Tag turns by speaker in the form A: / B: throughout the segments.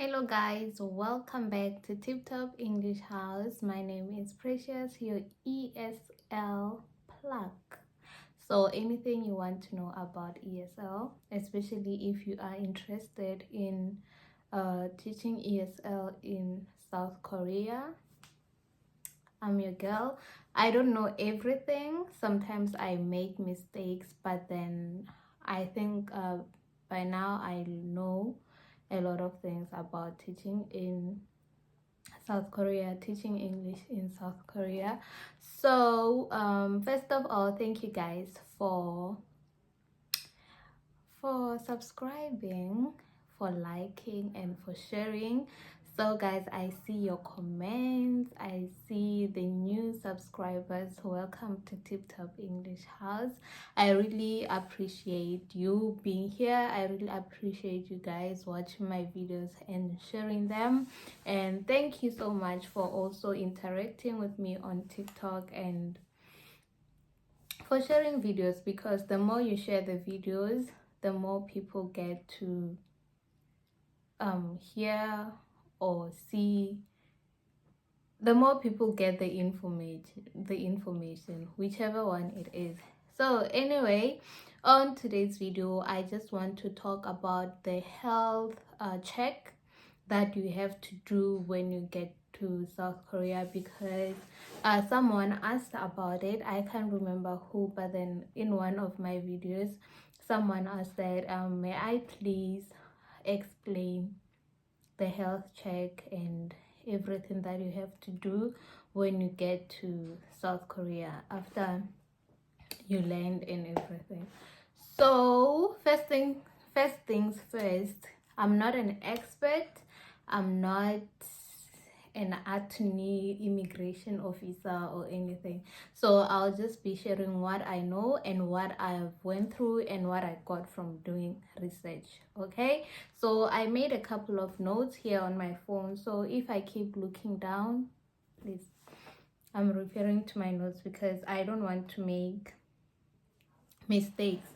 A: Hello guys, welcome back to Tip Top English House. My name is Precious, your ESL plug. So anything you want to know about ESL, especially if you are interested in teaching ESL in South Korea, I'm your girl. I don't know everything. Sometimes I make mistakes, but then I think by now I know a lot of things about teaching in South Korea, teaching English in South Korea. So first of all, thank you guys for subscribing, for liking, and for sharing. So guys, I see your comments, I see the new subscribers. Welcome to Tip Top English House. I really appreciate you being here. I really appreciate you guys watching my videos and sharing them, and thank you so much for also interacting with me on TikTok and for sharing videos, because the more you share the videos, the more people get to hear or see, the more people get the information, whichever one it is. So anyway, on today's video I just want to talk about the health check that you have to do when you get to South Korea, because someone asked about it. I can't remember who, but then in one of my videos someone asked that may I please explain the health check and everything that you have to do when you get to South Korea after you land and everything. So first things first, I'm not an expert. I'm not an attorney, immigration officer or anything. So I'll just be sharing what I know and what I've went through and what I got from doing research. Okay, so I made a couple of notes here on my phone, so if I keep looking down, please, I'm referring to my notes because I don't want to make mistakes.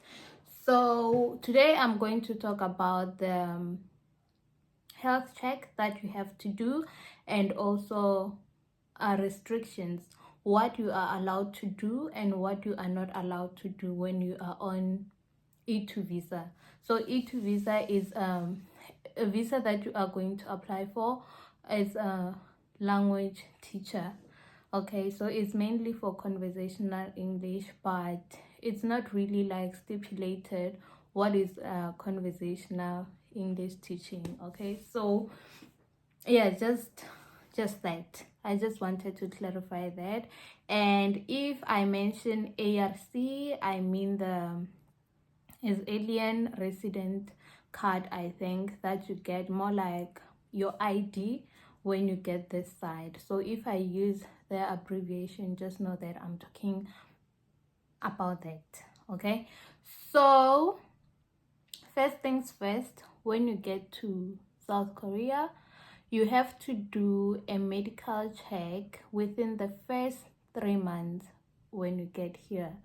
A: So today I'm going to talk about the health check that you have to do, and also restrictions, what you are allowed to do and what you are not allowed to do when you are on E-2 visa. So E-2 visa is a visa that you are going to apply for as a language teacher. Okay, so it's mainly for conversational English, but it's not really like stipulated what is conversational English teaching. Okay, so yeah, just that I just wanted to clarify that. And if I mention ARC, I mean the is alien resident card. I think that you get more like your ID when you get this side. So if I use the abbreviation, just know that I'm talking about that. Okay, so first things first, when you get to South Korea, you have to do a medical check within the first 3 months when you get here.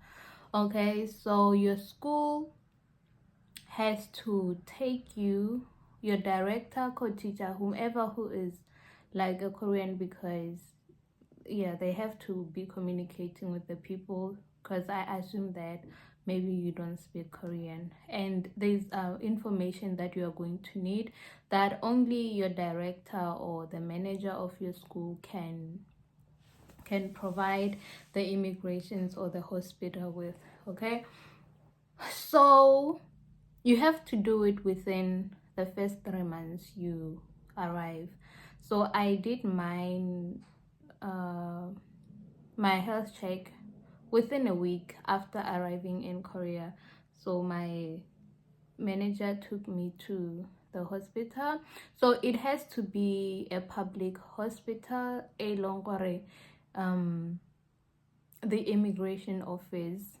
A: Okay, so your school has to take you, your director, co-teacher, whomever who is like a Korean, because yeah, they have to be communicating with the people, because I assume that maybe you don't speak Korean, and there's information that you are going to need that only your director or the manager of your school can provide the immigrations or the hospital with. Okay, so you have to do it within the first 3 months you arrive. So I did mine, my health check within a week after arriving in Korea. So my manager took me to the hospital. So it has to be a public hospital, a longore, the immigration office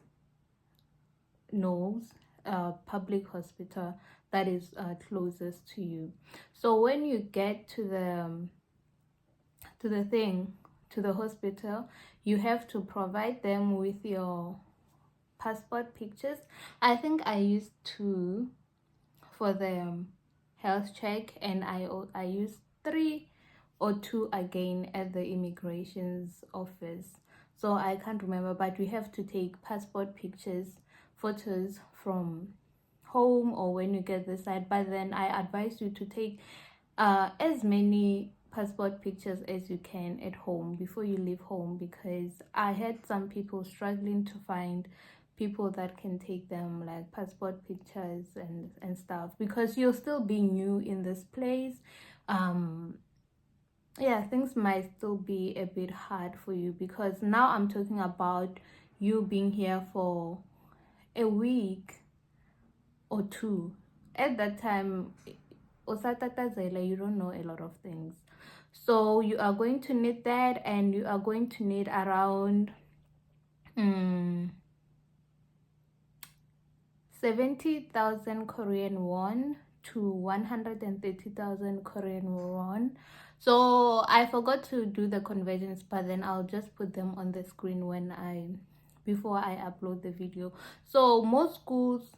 A: knows a public hospital that is closest to you. So when you get to the hospital, you have to provide them with your passport pictures. I think I used two for them health check, and I used 3 or 2 again at the immigration's office. So I can't remember, but we have to take passport pictures, photos from home or when you get the site. But then I advise you to take as many passport pictures as you can at home before you leave home, because I had some people struggling to find people that can take them, like passport pictures and stuff, because you're still being new in this place. Yeah, things might still be a bit hard for you, because now I'm talking about you being here for a week or 2. At that time, you don't know a lot of things. So you are going to need that, and you are going to need around 70,000 Korean won to 130,000 Korean won. So I forgot to do the conversions, but then I'll just put them on the screen before I upload the video. So most schools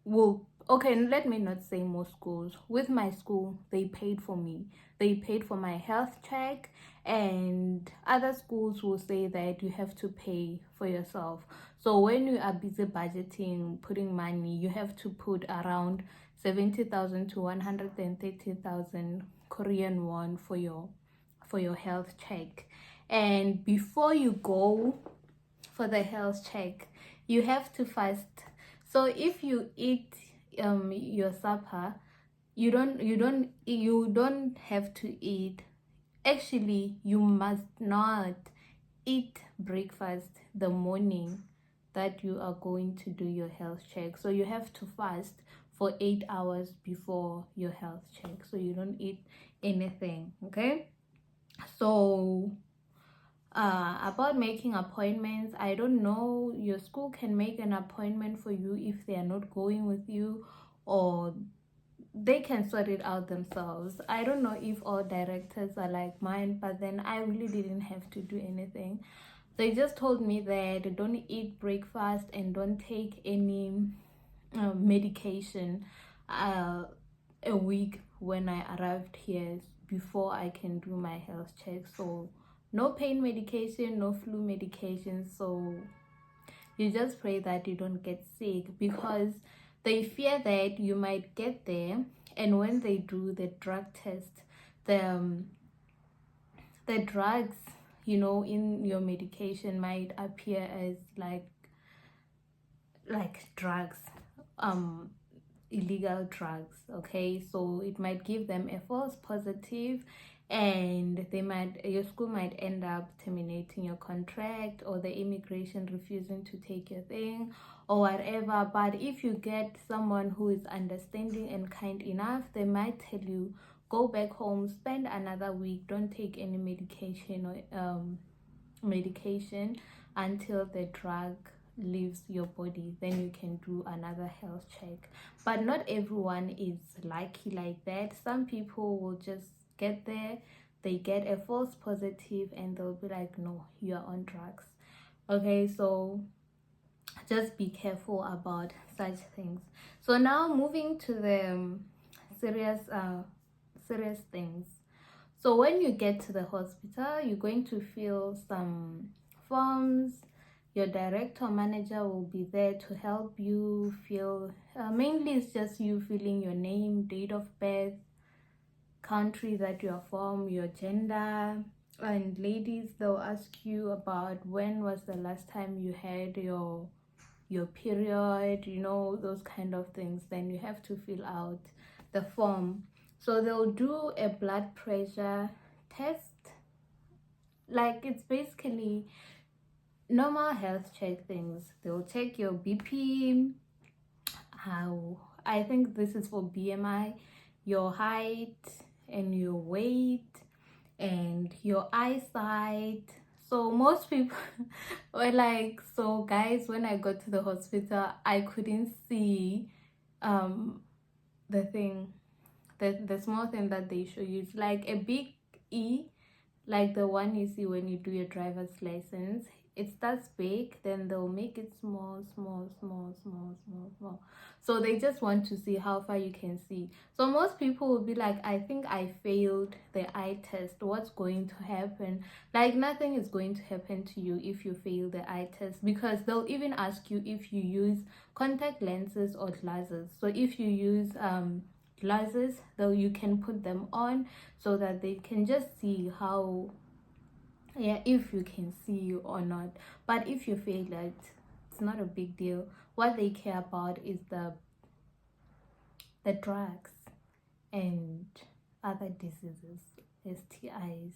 A: will, okay, let me not say most schools. With my school, they paid for me. They paid for my health check, and other schools will say that you have to pay for yourself. So when you are busy budgeting, putting money, you have to put around 70,000 to 130,000 Korean won for your health check. And before you go for the health check, you have to fast. So if you eat your supper, you don't have to eat. Actually, you must not eat breakfast the morning that you are going to do your health check. So you have to fast for 8 hours before your health check, so you don't eat anything. Okay, so about making appointments, I don't know, your school can make an appointment for you if they are not going with you, or they can sort it out themselves. I don't know if all directors are like mine, but then I really didn't have to do anything. They just told me that don't eat breakfast and don't take any medication a week when I arrived here, before I can do my health check. So no pain medication, no flu medication. So you just pray that you don't get sick, because they fear that you might get there, and when they do the drug test, the drugs, in your medication might appear as like drugs, illegal drugs. Okay, so it might give them a false positive, and your school might end up terminating your contract, or the immigration refusing to take your thing, or whatever. But if you get someone who is understanding and kind enough, they might tell you, go back home, spend another week, don't take any medication or medication until the drug leaves your body, then you can do another health check. But not everyone is lucky like that. Some people will just get there, they get a false positive, and they'll be like, no, you're on drugs. Okay, so just be careful about such things. So now moving to the serious things. So when you get to the hospital, you're going to fill some forms. Your director or manager will be there to help you fill. Mainly it's just you filling your name, date of birth, country that you are from, your gender. And ladies, they'll ask you about when was the last time you had your period, those kind of things. Then you have to fill out the form. So they'll do a blood pressure test. Like, it's basically normal health check things. They'll check your BP, I think this is for BMI, your height and your weight and your eyesight. So most people were like, so guys, when I got to the hospital, I couldn't see the thing, the small thing that they show you. It's like a big E, like the one you see when you do your driver's license. it starts big, then they'll make it small, small, small, small, small, small. So they just want to see how far you can see. So most people will be like, I think I failed the eye test. What's going to happen? Like, nothing is going to happen to you if you fail the eye test, because they'll even ask you if you use contact lenses or glasses. So if you use glasses, though, you can put them on so that they can just see how, yeah, if you can see or not. But if you fail that, it's not a big deal. What they care about is the drugs and other diseases, STIs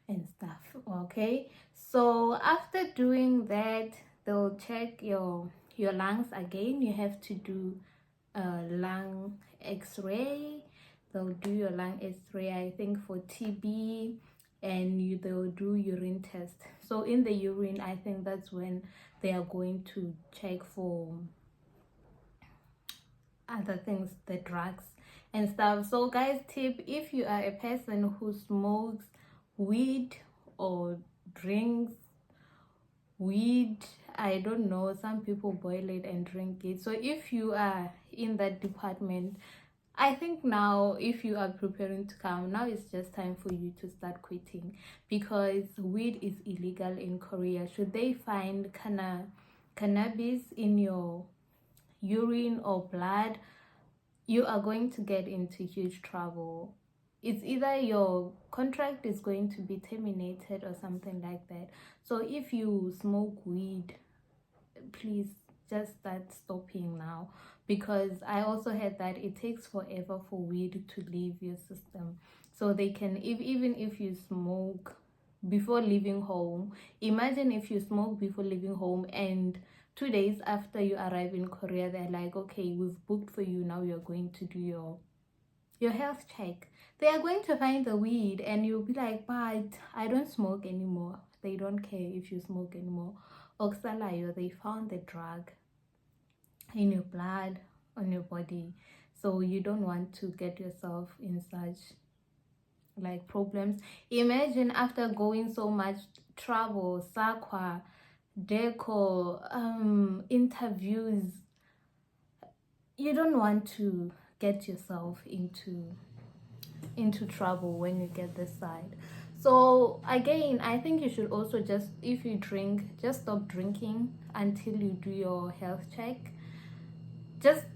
A: and stuff. Okay, so after doing that, they'll check your lungs again. You have to do a lung x-ray. They'll do your lung x-ray, I think, for TB, and they'll do urine test. So in the urine, I think that's when they are going to check for other things, the drugs and stuff. So guys, tip: if you are a person who smokes weed or drinks weed, I don't know, some people boil it and drink it. So if you are in that department, I think now, if you are preparing to come, now it's just time for you to start quitting, because weed is illegal in Korea. Should they find cannabis in your urine or blood, you are going to get into huge trouble. It's either your contract is going to be terminated or something like that. So if you smoke weed, please just start stopping now, because I also heard that it takes forever for weed to leave your system. So they can, even if you smoke before leaving home, imagine if you smoke before leaving home and 2 days after you arrive in Korea, they're like, okay, we've booked for you, now you're going to do your health check. They are going to find the weed and you'll be like, but I don't smoke anymore. They don't care if you smoke anymore. Oxalayo, they found the drug in your blood, on your body. So you don't want to get yourself in such like problems. Imagine after going so much trouble, sakwa, deco, interviews, you don't want to get yourself into trouble when you get this side. So again, I think you should also just, if you drink, just stop drinking until you do your health check. Just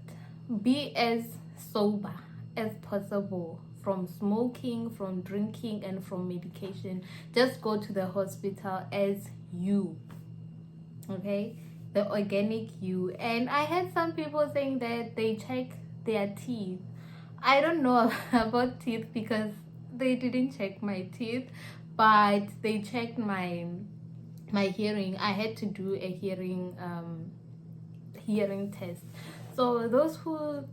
A: be as sober as possible from smoking, from drinking, and from medication. Just go to the hospital as you, okay, the organic you. And I had some people saying that they check their teeth. I don't know about teeth because they didn't check my teeth, but they checked my hearing. I had to do a hearing test. So those who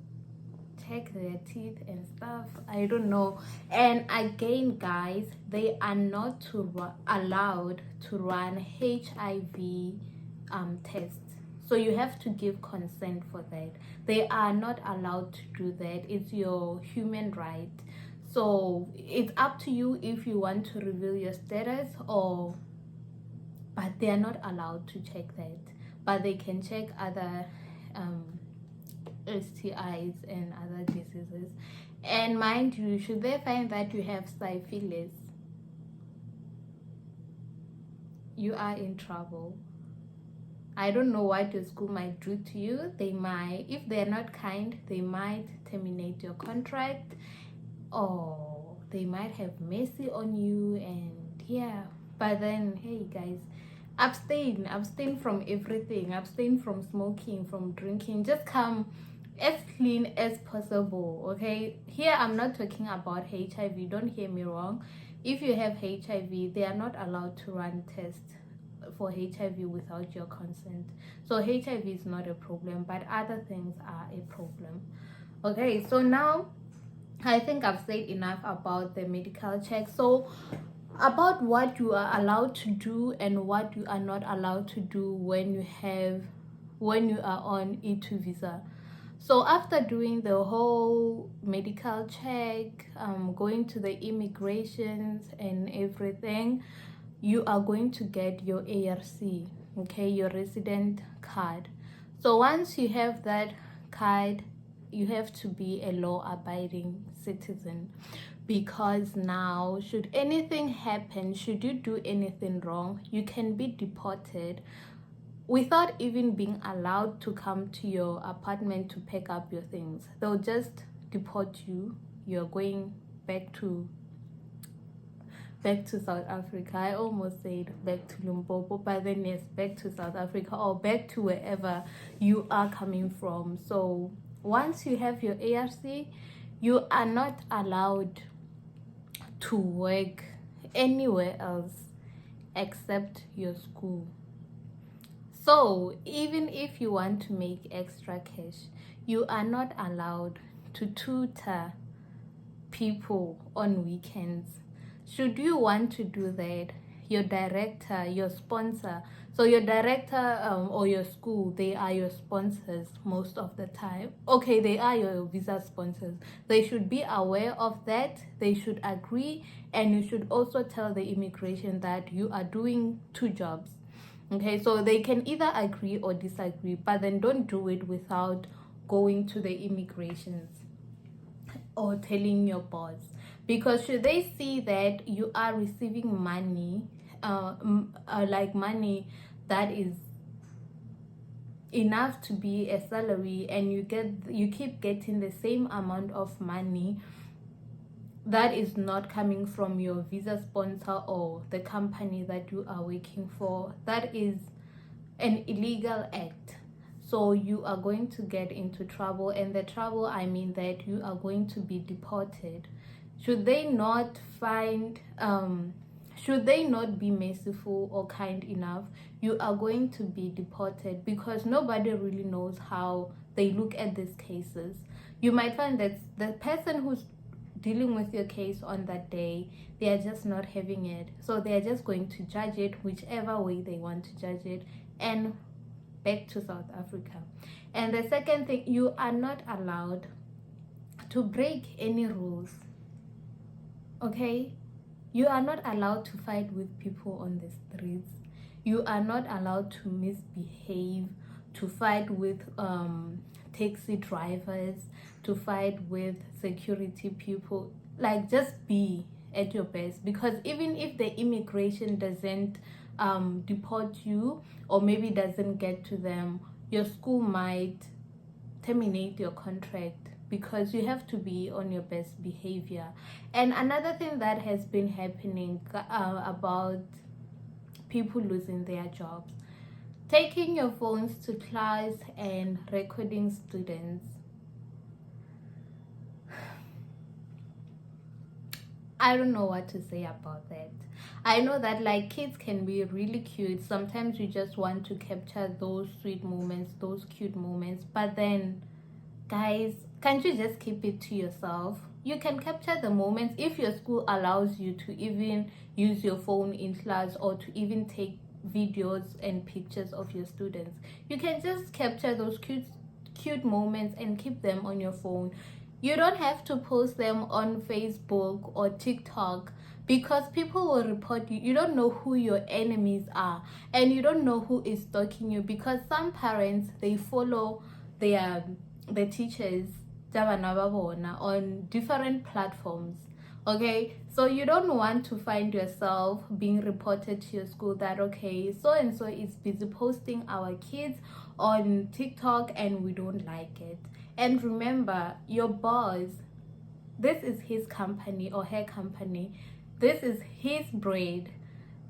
A: check their teeth and stuff, I don't know. And again, guys, they are not allowed to run HIV tests. So you have to give consent for that. They are not allowed to do that. It's your human right. So it's up to you if you want to reveal your status, or but they are not allowed to check that. But they can check other STIs and other diseases. And mind you, should they find that you have syphilis, you are in trouble. I don't know what your school might do to you. They might, if they're not kind, they might terminate your contract, or they might have mercy on you. And yeah, but then, hey guys, abstain from everything. Abstain from smoking, from drinking. Just come as clean as possible, okay? Here I'm not talking about HIV, don't hear me wrong. If you have HIV, they are not allowed to run tests for HIV without your consent. So HIV is not a problem, but other things are a problem. Okay, so now I think I've said enough about the medical check. So about what you are allowed to do and what you are not allowed to do when you are on E-2 visa. So after doing the whole medical check, going to the immigrations and everything, you are going to get your ARC, okay, your resident card. So once you have that card, you have to be a law-abiding citizen, because now should anything happen, should you do anything wrong, you can be deported without even being allowed to come to your apartment to pick up your things. They'll just deport you. You're going back to South Africa. I almost said back to Limpopo, but then yes, back to South Africa, or back to wherever you are coming from. So once you have your ARC, you are not allowed to work anywhere else except your school. So even if you want to make extra cash, you are not allowed to tutor people on weekends. Should you want to do that, your director, your sponsor, so your director or your school, they are your sponsors most of the time. Okay, they are your visa sponsors. They should be aware of that. They should agree, and you should also tell the immigration that you are doing 2 jobs. Okay, so they can either agree or disagree, but then don't do it without going to the immigrations or telling your boss, because should they see that you are receiving money, like money that is enough to be a salary, and you keep getting the same amount of money that is not coming from your visa sponsor or the company that you are working for, that is an illegal act. So you are going to get into trouble, and the trouble, I mean that you are going to be deported. Should they not be merciful or kind enough, you are going to be deported, because nobody really knows how they look at these cases. You might find that the person who's dealing with your case on that day, they are just not having it, so they are just going to judge it whichever way they want to judge it, and back to South Africa. And the second thing, you are not allowed to break any rules. Okay, you are not allowed to fight with people on the streets. You are not allowed to misbehave, to fight with taxi drivers, to fight with security people. Like, just be at your best, because even if the immigration doesn't deport you, or maybe doesn't get to them, your school might terminate your contract, because you have to be on your best behavior. And another thing that has been happening about people losing their jobs, taking your phones to class and recording students. I don't know what to say about that. I know that like kids can be really cute. Sometimes you just want to capture those sweet moments, those cute moments. But then, guys, can't you just keep it to yourself? You can capture the moments if your school allows you to even use your phone in class, or to even take videos and pictures of your students. You can just capture those cute moments and keep them on your phone. You don't have to post them on Facebook or TikTok, because people will report you. You don't know who your enemies are, and you don't know who is stalking you, because some parents, they follow the teachers on different platforms. Okay, so you don't want to find yourself being reported to your school that, okay, so and so is busy posting our kids on TikTok and we don't like it. And remember, your boss, this is his company or her company, this is his bread,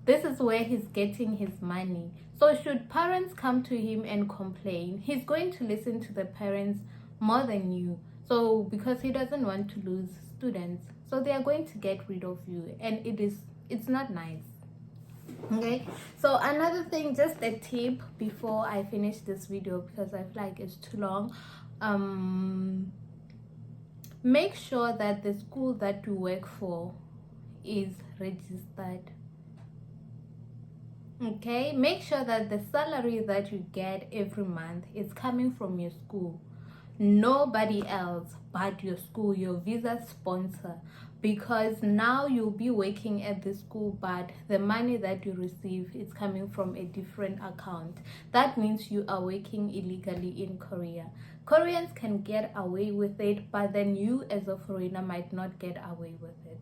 A: this is where he's getting his money. So should parents come to him and complain, he's going to listen to the parents more than you. So because he doesn't want to lose students, so they are going to get rid of you, and it's not nice. Okay, so another thing, just a tip before I finish this video, because I feel like it's too long. Make sure that the school that you work for is registered. Okay, make sure that the salary that you get every month is coming from your school. nobody else but your school, your visa sponsor, because now you'll be working at the school, but the money that you receive is coming from a different account. That means you are working illegally in Korea. Koreans can get away with it, but then you as a foreigner might not get away with it.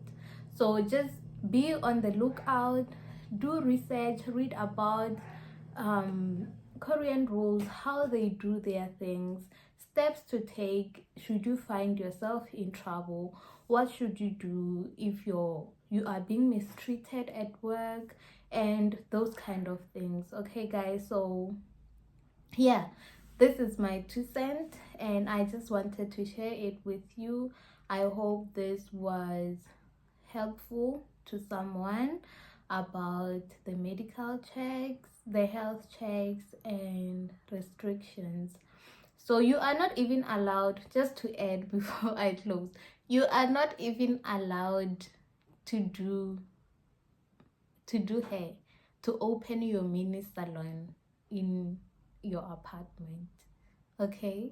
A: So just be on the lookout, do research, read about Korean rules, how they do their things, steps to take should you find yourself in trouble, what should you do if you are being mistreated at work, and those kind of things. Okay guys, so yeah, this is my 2 cents and I just wanted to share it with you. I hope this was helpful to someone about the medical checks, the health checks, and restrictions. So you are not even allowed, just to add before I close, you are not even allowed to do hair, to open your mini salon in your apartment. Okay,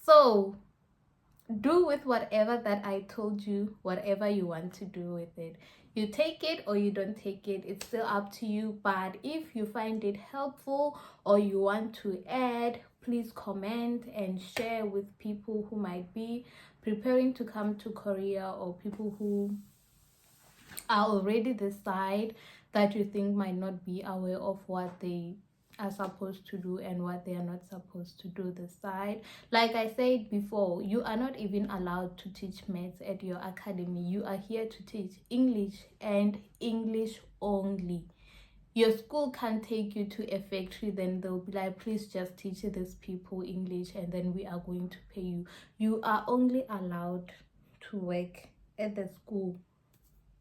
A: so do with whatever that I told you, whatever you want to do with it. You take it or you don't take it, it's still up to you. But if you find it helpful or you want to add, please comment and share with people who might be preparing to come to Korea, or people who are already this side that you think might not be aware of what they are supposed to do and what they are not supposed to do this side. Like I said before, you are not even allowed to teach maths at your academy. You are here to teach English and English only. Your school can't take you to a factory, then they'll be like, please just teach these people English and then we are going to pay you. You are only allowed to work at the school.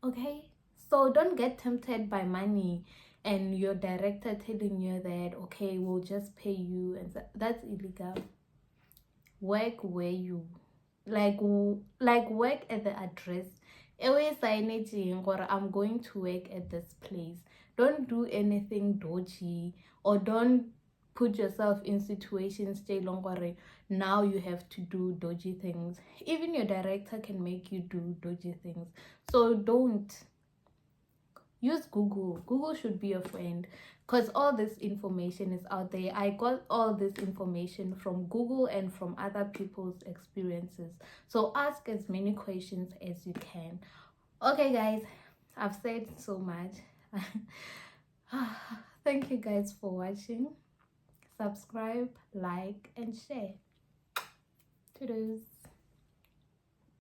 A: Okay, so don't get tempted by money and your director telling you that, okay, we'll just pay you, and that's illegal. Work where you like work at the address. Always signaging, or I'm going to work at this place. Don't do anything dodgy, or don't put yourself in situations stay longer. Now you have to do dodgy things. Even your director can make you do dodgy things, so don't. Use Google should be your friend, because all this information is out there. I got all this information from Google and from other people's experiences, so ask as many questions as you can. Okay guys, I've said so much. Thank you guys for watching. Subscribe, like, and share. Toodles.